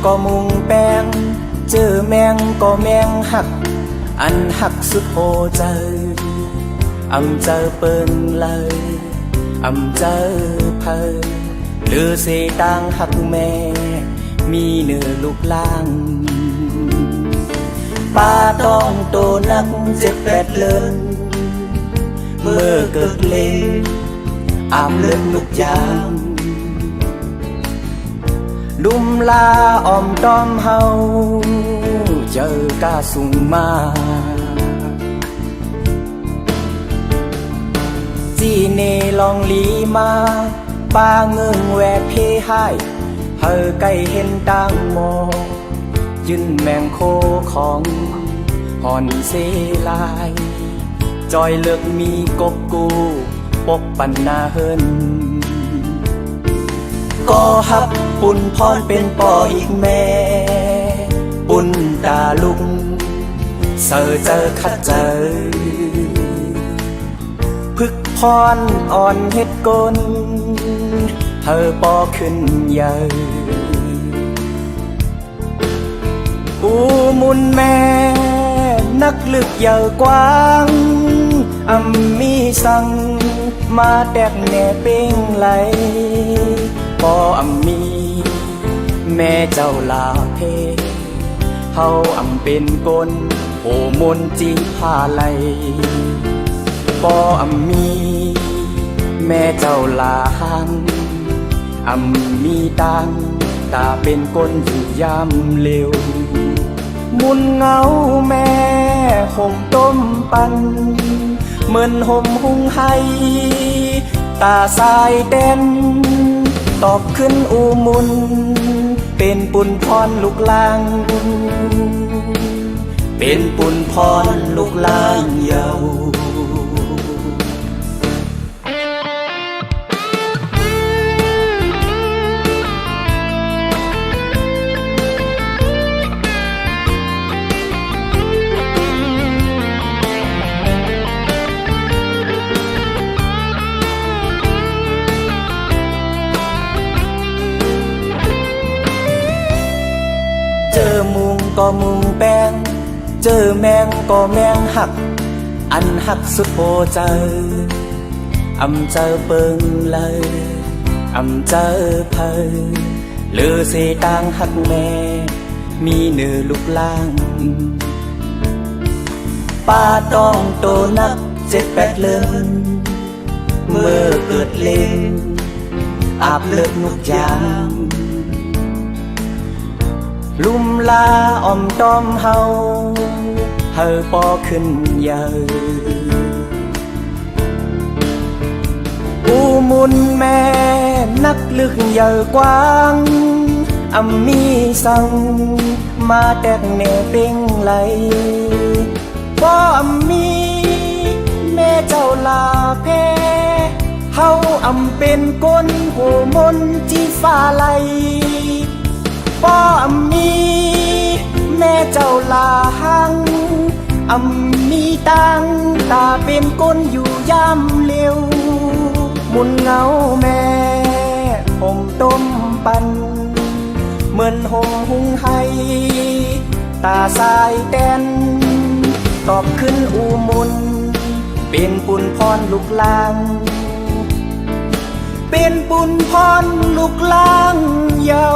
ก็มุงแป้งเจอแมงก็แมงหักอันหักสุดโหใจเจอเปิ้นเลยเจอเพอหรือเสตังหักแม่มีเนื้อลูกล่างป้าต้องโตนัก7-8 เลินเมื่อเกิดเล่นเลือดลูกยางดุมลาอ้อมต้อมเฮาเจอกาสูงมาจีเนลองลีมาป้าเงืองแวดเพให้เฮอไก่เห็นตังโมยืนแมงโคของหอนเสลายจอยเลือกมีกบกูปกปันนาเฮินก็ฮับปุ่นพรเป็นป่ออีกแม่ปุ่นตาลุงเสอเจอคัดเจอพึกพรอ่อนเฮ็ดกลเธอปอขึ้นใหญ่อูมุนแม่นักลึกเยอะกว้างมีสั่งมาแตกแน่เป้งไหลพอมีแม่เจ้าลาเพเฮาเป็นกลโอมนจีพาไหลพอมีแม่เจ้าลาหังมีตังตาเป็นกลอยู่ยามเร็วมุนเงาแม่ห่มต้มปันเหมือนห่มหุงให้ตาสายเต้นตอบขึ้นอูมุนเป็นปุนพรลูกลางเป็นปุนพรลูกลางเยาก็มุงแป้งเจอแมงก็แมงหักอันหักสุดโหใจเจอเปิงเลยเจอเพอเลือเสตังหักแม่มีเนื้อลูกล่างป้าต้องโตนัก7-8 เลินเมื่อเกิดเล่นเลือดนุกยางลุ่มลาอ้อมต้อมเฮาปอขึ้นใหญ่อูมุนแม่นักลึกใหญ่กว้างมีสั่งมาแตกแน่เป้งไหลบ่มีแม่เจ้าลาเพเฮาเป็นก้นหูมนจีฟ้าไหลป้อมีแม่เจ้าลาหังมีตังตาเป็นก้นอยู่ยามเร็วมุนเงาแม่ห่มต้มปันเหมือนห่มหุงให้ตาสายเต้นตอบขึ้นอูมุนเป็นปุนพรลูกลางเป็นปุนพรลูกลางเยา